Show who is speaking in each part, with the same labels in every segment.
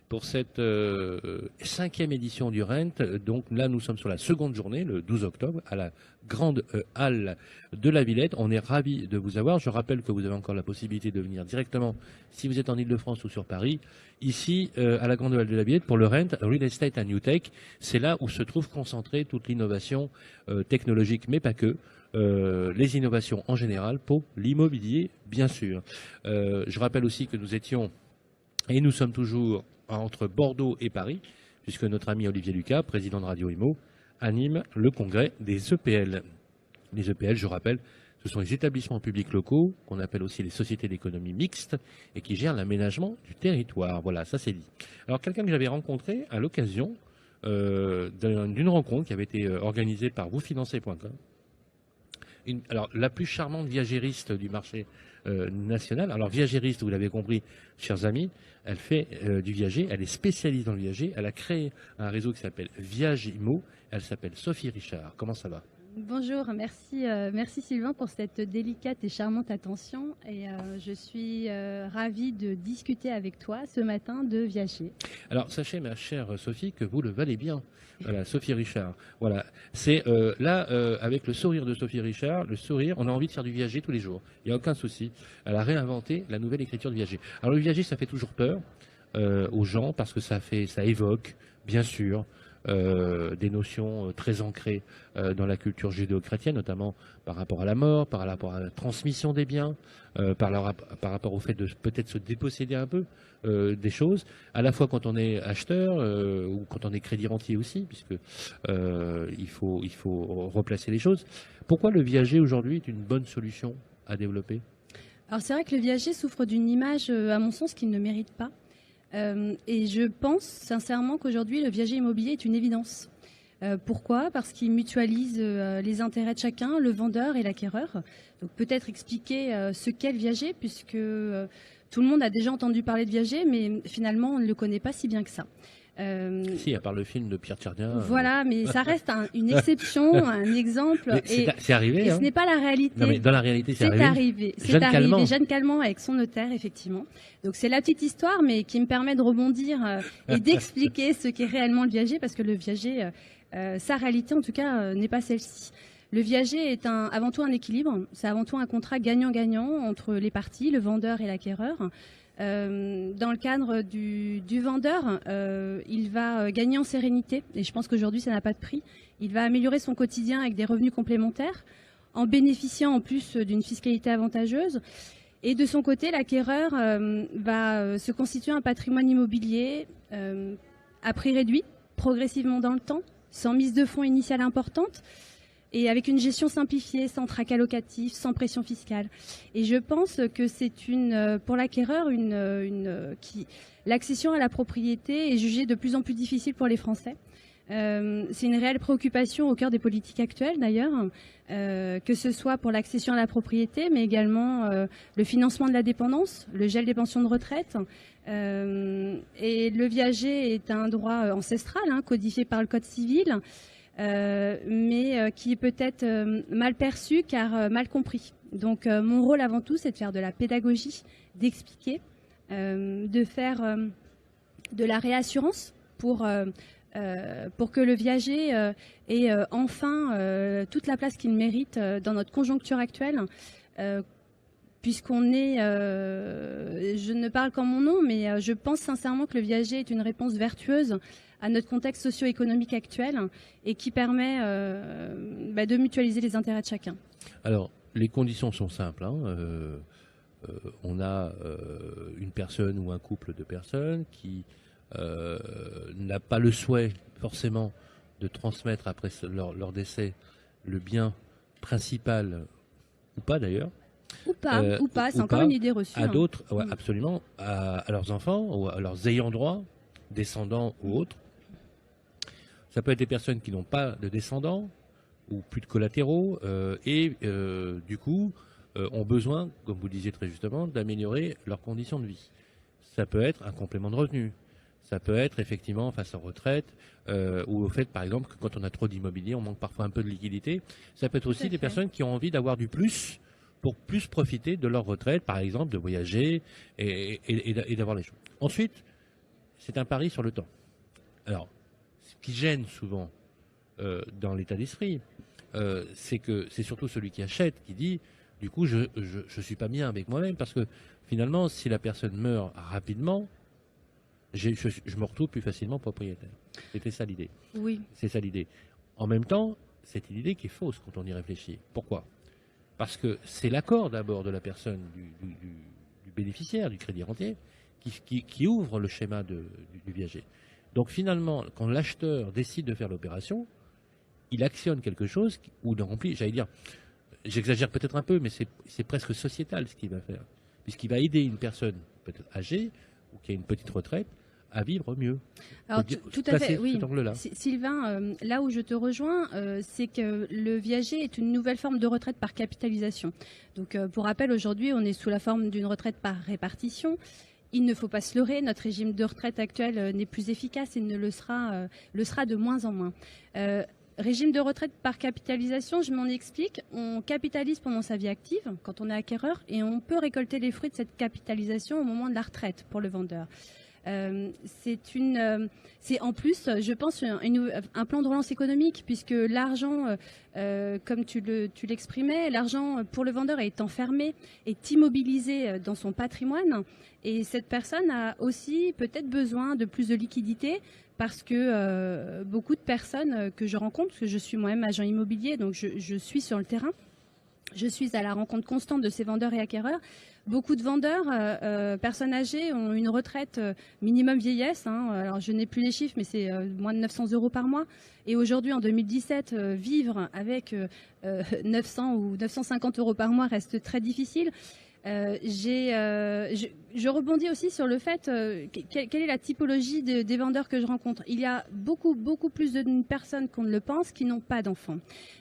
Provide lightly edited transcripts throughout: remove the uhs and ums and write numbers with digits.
Speaker 1: pour cette cinquième édition du Rent. Donc là, nous sommes sur la seconde journée, le 12 octobre, à la grande halle de la Villette. On est ravis de vous avoir. Je rappelle que vous avez encore la possibilité de venir directement, si vous êtes en Ile-de-France ou sur Paris, ici à la grande halle de la Villette pour le Rent Real Estate and New Tech. C'est là où se trouve concentrée toute l'innovation technologique, mais pas que. Les innovations en général pour l'immobilier, bien sûr. Je rappelle aussi que nous étions, et nous sommes toujours entre Bordeaux et Paris, puisque notre ami Olivier Lucas, président de Radio Imo, anime le congrès des EPL. Les EPL, je rappelle, ce sont les établissements publics locaux, qu'on appelle aussi les sociétés d'économie mixte, et qui gèrent l'aménagement du territoire. Voilà, ça c'est dit. Alors, quelqu'un que j'avais rencontré à l'occasion d'une rencontre qui avait été organisée par vousfinancez.com, alors, la plus charmante viagériste du marché national. Alors, viagériste, vous l'avez compris, chers amis, elle fait du viager, elle est spécialiste dans le viager. Elle a créé un réseau qui s'appelle Viagimo. Elle s'appelle Sophie Richard. Comment ça va?
Speaker 2: Bonjour, merci Sylvain pour cette délicate et charmante attention. Et je suis ravie de discuter avec toi ce matin de viager.
Speaker 1: Alors, sachez, ma chère Sophie, que vous le valez bien. Voilà, Sophie Richard. Voilà, c'est là, avec le sourire de Sophie Richard, le sourire, on a envie de faire du viager tous les jours. Il n'y a aucun souci. Elle a réinventé la nouvelle écriture de viager. Alors, le viager, ça fait toujours peur aux gens parce que ça évoque, bien sûr, des notions très ancrées dans la culture judéo-chrétienne, notamment par rapport à la mort, par rapport à la transmission des biens, par rapport au fait de peut-être se déposséder un peu des choses, à la fois quand on est acheteur ou quand on est crédit rentier aussi, puisque il faut replacer les choses. Pourquoi le viager aujourd'hui est une bonne solution à développer?
Speaker 2: Alors c'est vrai que le viager souffre d'une image, à mon sens, qu'il ne mérite pas. Et je pense sincèrement qu'aujourd'hui, le viager immobilier est une évidence. Pourquoi? Parce qu'il mutualise les intérêts de chacun, le vendeur et l'acquéreur. Donc peut-être expliquer ce qu'est le viager, puisque tout le monde a déjà entendu parler de viager, mais finalement, on ne le connaît pas si bien que ça.
Speaker 1: Si, à part le film de Pierre Tchernia.
Speaker 2: Voilà, mais ça reste une exception, un exemple.
Speaker 1: C'est arrivé.
Speaker 2: Et
Speaker 1: hein.
Speaker 2: ce n'est pas la réalité.
Speaker 1: Non, mais dans la réalité, c'est arrivé.
Speaker 2: C'est arrivé. Jeanne Calment avec son notaire, effectivement. Donc c'est la petite histoire, mais qui me permet de rebondir et d'expliquer ce qu'est réellement le viager, parce que le viager, sa réalité en tout cas, n'est pas celle-ci. Le viager est avant tout un équilibre. C'est avant tout un contrat gagnant-gagnant entre les parties, le vendeur et l'acquéreur. Dans le cadre du vendeur, il va gagner en sérénité, et je pense qu'aujourd'hui ça n'a pas de prix. Il va améliorer son quotidien avec des revenus complémentaires, en bénéficiant en plus d'une fiscalité avantageuse. Et de son côté, l'acquéreur va se constituer un patrimoine immobilier à prix réduit, progressivement dans le temps, sans mise de fonds initiale importante, et avec une gestion simplifiée, sans tracas locatifs, sans pression fiscale. Et je pense que c'est pour l'acquéreur, l'accession à la propriété est jugée de plus en plus difficile pour les Français. C'est une réelle préoccupation au cœur des politiques actuelles d'ailleurs, que ce soit pour l'accession à la propriété, mais également le financement de la dépendance, le gel des pensions de retraite. Et le viager est un droit ancestral, codifié par le Code civil, mais qui est peut-être mal perçu car mal compris. Donc mon rôle avant tout, c'est de faire de la pédagogie, d'expliquer, de faire de la réassurance pour que le viager ait enfin toute la place qu'il mérite dans notre conjoncture actuelle, puisqu'on est, je ne parle qu'en mon nom, mais je pense sincèrement que le viager est une réponse vertueuse à notre contexte socio-économique actuel et qui permet de mutualiser les intérêts de chacun.
Speaker 1: Alors, les conditions sont simples. On a une personne ou un couple de personnes qui n'a pas le souhait forcément de transmettre après leur décès le bien principal, ou pas d'ailleurs.
Speaker 2: Ou pas, c'est encore une idée reçue.
Speaker 1: À d'autres, ouais, absolument, à leurs enfants ou à leurs ayants droit, descendants ou autres. Ça peut être des personnes qui n'ont pas de descendants ou plus de collatéraux et du coup ont besoin, comme vous le disiez très justement, d'améliorer leurs conditions de vie. Ça peut être un complément de revenu. Ça peut être effectivement face à retraite ou au fait, par exemple, que quand on a trop d'immobilier, on manque parfois un peu de liquidité. Ça peut être aussi des personnes qui ont envie d'avoir du plus pour plus profiter de leur retraite, par exemple, de voyager et d'avoir les choses. Ensuite, c'est un pari sur le temps. Alors, ce qui gêne souvent dans l'état d'esprit, c'est que c'est surtout celui qui achète qui dit, du coup, je suis pas bien avec moi-même, parce que finalement, si la personne meurt rapidement, je me retrouve plus facilement propriétaire. C'était ça l'idée.
Speaker 2: Oui.
Speaker 1: C'est ça l'idée. En même temps, c'est une idée qui est fausse quand on y réfléchit. Pourquoi? Parce que c'est l'accord d'abord de la personne, du bénéficiaire du crédit rentier, qui ouvre le schéma du viager. Donc finalement, quand l'acheteur décide de faire l'opération, il actionne quelque chose ou il remplit, j'allais dire, j'exagère peut-être un peu, mais c'est presque sociétal ce qu'il va faire. Puisqu'il va aider une personne peut-être âgée ou qui a une petite retraite à vivre mieux.
Speaker 2: Alors, tout à fait, oui.
Speaker 1: Cet angle-là.
Speaker 2: Sylvain, là où je te rejoins, c'est que le viager est une nouvelle forme de retraite par capitalisation. Donc, pour rappel, aujourd'hui, on est sous la forme d'une retraite par répartition. Il ne faut pas se leurrer, notre régime de retraite actuel n'est plus efficace et ne le sera de moins en moins. Régime de retraite par capitalisation, je m'en explique. On capitalise pendant sa vie active, quand on est acquéreur, et on peut récolter les fruits de cette capitalisation au moment de la retraite pour le vendeur. C'est en plus, je pense, un plan de relance économique, puisque l'argent, comme tu l'exprimais, l'argent pour le vendeur est enfermé, est immobilisé dans son patrimoine, et cette personne a aussi peut-être besoin de plus de liquidité, parce que beaucoup de personnes que je rencontre, parce que je suis moi-même agent immobilier, donc je suis sur le terrain, je suis à la rencontre constante de ces vendeurs et acquéreurs. Beaucoup de vendeurs, personnes âgées, ont une retraite minimum vieillesse. Alors, je n'ai plus les chiffres, mais c'est moins de 900 € par mois. Et aujourd'hui, en 2017, vivre avec 900 ou 950 € par mois reste très difficile. Je rebondis aussi sur le fait, quelle est la typologie des vendeurs que je rencontre. Il y a beaucoup plus de personnes qu'on ne le pense qui n'ont pas d'enfants,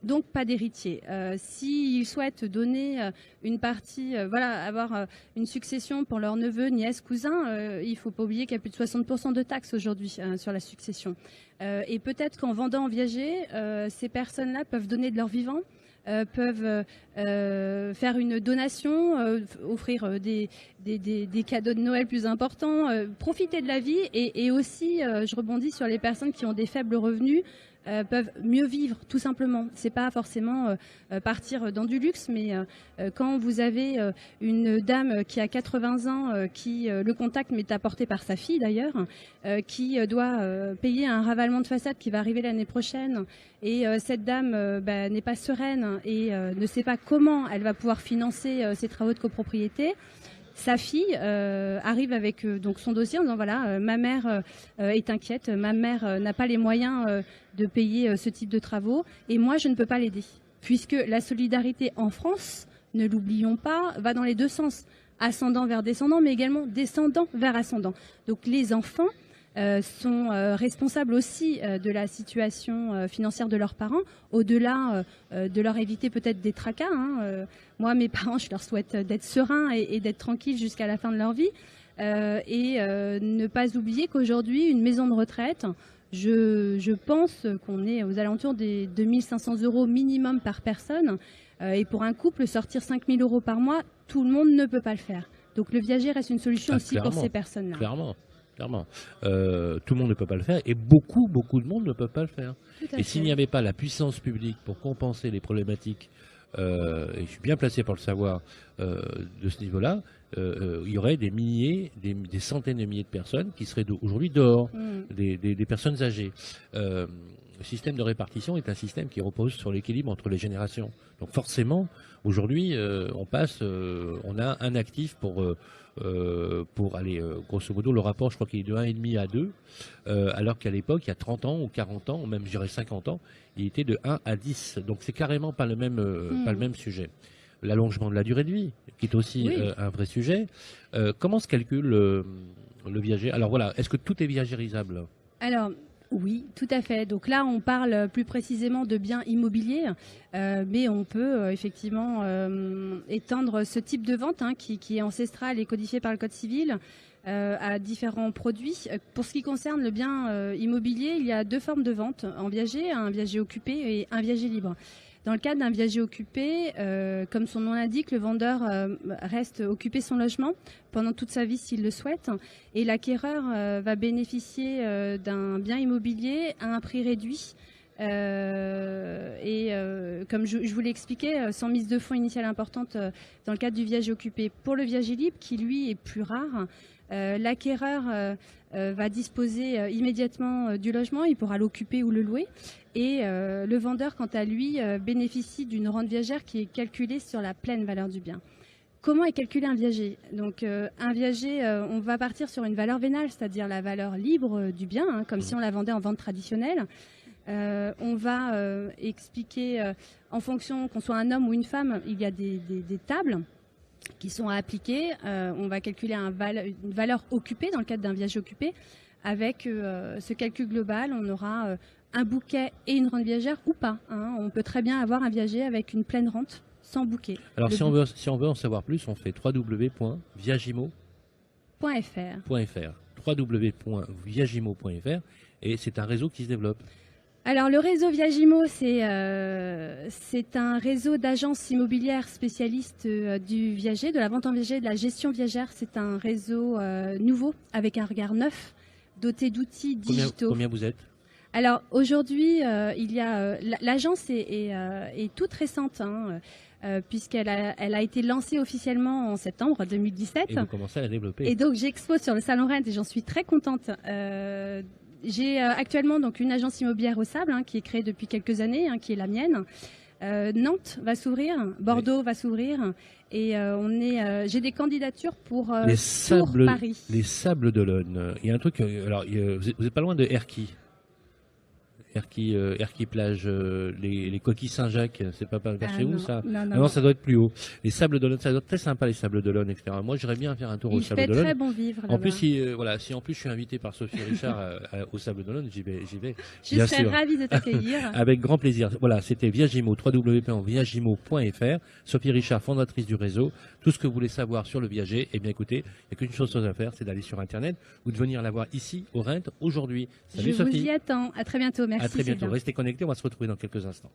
Speaker 2: donc pas d'héritiers. S'ils souhaitent donner une partie, avoir une succession pour leurs neveux, nièces, cousins, il ne faut pas oublier qu'il y a plus de 60% de taxes aujourd'hui sur la succession. Et peut-être qu'en vendant en viager, ces personnes-là peuvent donner de leur vivant, peuvent faire une donation, offrir des cadeaux de Noël plus importants, profiter de la vie et aussi, je rebondis sur les personnes qui ont des faibles revenus, peuvent mieux vivre tout simplement. C'est pas forcément partir dans du luxe, mais quand vous avez une dame qui a 80 ans, qui le contact m'est apporté par sa fille d'ailleurs, qui doit payer un ravalement de façade qui va arriver l'année prochaine, et cette dame n'est pas sereine et ne sait pas comment elle va pouvoir financer ses travaux de copropriété. Sa fille arrive avec donc son dossier en disant voilà, ma mère est inquiète, ma mère n'a pas les moyens de payer ce type de travaux et moi je ne peux pas l'aider. Puisque la solidarité en France, ne l'oublions pas, va dans les deux sens, ascendant vers descendant, mais également descendant vers ascendant. Donc les enfants sont responsables aussi de la situation financière de leurs parents, au-delà de leur éviter peut-être des tracas. Moi, mes parents, je leur souhaite d'être sereins et d'être tranquilles jusqu'à la fin de leur vie. Et ne pas oublier qu'aujourd'hui, une maison de retraite, je pense qu'on est aux alentours des 2500 € minimum par personne. Et pour un couple, sortir 5000 € par mois, tout le monde ne peut pas le faire. Donc le viager reste une solution aussi pour ces personnes-là.
Speaker 1: Clairement. Tout le monde ne peut pas le faire et beaucoup de monde ne peut pas le faire. Et s'il n'y avait pas la puissance publique pour compenser les problématiques, et je suis bien placé pour le savoir de ce niveau-là, il y aurait des milliers, des centaines de milliers de personnes qui seraient aujourd'hui dehors, des personnes âgées. Le système de répartition est un système qui repose sur l'équilibre entre les générations. Donc forcément, aujourd'hui, on a un actif pour aller, grosso modo, le rapport, je crois qu'il est de 1,5 à 2, alors qu'à l'époque, il y a 30 ans ou 40 ans, ou même je dirais 50 ans, il était de 1 à 10. Donc c'est carrément pas le même sujet. L'allongement de la durée de vie, qui est aussi un vrai sujet. Comment se calcule le viager? Alors voilà, est-ce que tout est viagérisable? Alors,
Speaker 2: oui, tout à fait. Donc là, on parle plus précisément de biens immobiliers, mais on peut effectivement étendre ce type de vente qui est ancestral et codifié par le Code civil à différents produits. Pour ce qui concerne le bien immobilier, il y a deux formes de vente en viager, un viager occupé et un viager libre. Dans le cadre d'un viager occupé, comme son nom l'indique, le vendeur reste occupé son logement pendant toute sa vie s'il le souhaite, et l'acquéreur va bénéficier d'un bien immobilier à un prix réduit. Comme je vous l'ai expliqué, sans mise de fonds initiale importante dans le cadre du viager occupé. Pour le viager libre, qui lui est plus rare, l'acquéreur va disposer immédiatement du logement, il pourra l'occuper ou le louer. Et le vendeur, quant à lui, bénéficie d'une rente viagère qui est calculée sur la pleine valeur du bien. Comment est calculé un viager? Donc, un viager, on va partir sur une valeur vénale, c'est-à-dire la valeur libre du bien, hein, comme si on la vendait en vente traditionnelle. On va expliquer, en fonction qu'on soit un homme ou une femme, il y a des tables qui sont à appliquer. On va calculer une valeur occupée dans le cadre d'un viager occupé. Avec ce calcul global, on aura un bouquet et une rente viagère ou pas, hein. On peut très bien avoir un viager avec une pleine rente sans bouquet.
Speaker 1: Alors si on veut en savoir plus, on fait www.viagimo.fr. www.viagimo.fr, et c'est un réseau qui se développe.
Speaker 2: Alors, le réseau Viagimo, c'est un réseau d'agences immobilières spécialistes du viager, de la vente en viager, de la gestion viagère. C'est un réseau nouveau, avec un regard neuf, doté d'outils digitaux.
Speaker 1: Combien vous êtes?
Speaker 2: Alors, aujourd'hui, l'agence est toute récente, hein, puisqu'elle a été lancée officiellement en septembre 2017.
Speaker 1: Et vous commencez à la développer.
Speaker 2: Et donc, j'expose sur le Salon Rent et j'en suis très contente. J'ai actuellement donc une agence immobilière au Sable, hein, qui est créée depuis quelques années, hein, qui est la mienne. Nantes va s'ouvrir, Bordeaux va s'ouvrir, et j'ai des candidatures pour Paris.
Speaker 1: Les Sables d'Olonne. Il y a un truc. Alors, vous êtes pas loin de Erquy. Erquy plage, les coquilles Saint-Jacques, c'est pas vers chez vous ça? Non, ça doit être plus haut. Les Sables d'Olonne, ça doit être très sympa, les Sables d'Olonne, etc. Moi, j'aimerais bien faire un tour aux Sables d'Olonne.
Speaker 2: Il fait très bon vivre là-bas.
Speaker 1: En plus, si en plus je suis invité par Sophie Richard aux Sables d'Olonne, j'y vais.
Speaker 2: Je serais ravie de t'accueillir.
Speaker 1: Avec grand plaisir. Voilà, c'était Viagimo, www.viagimo.fr. Sophie Richard, fondatrice du réseau. Tout ce que vous voulez savoir sur le viager, eh bien écoutez, il n'y a qu'une chose à faire, c'est d'aller sur Internet ou de venir la voir ici au Rent aujourd'hui. Salut Sophie.
Speaker 2: Je vous y attends. À très bientôt. Merci.
Speaker 1: À très bientôt. Restez connectés, on va se retrouver dans quelques instants.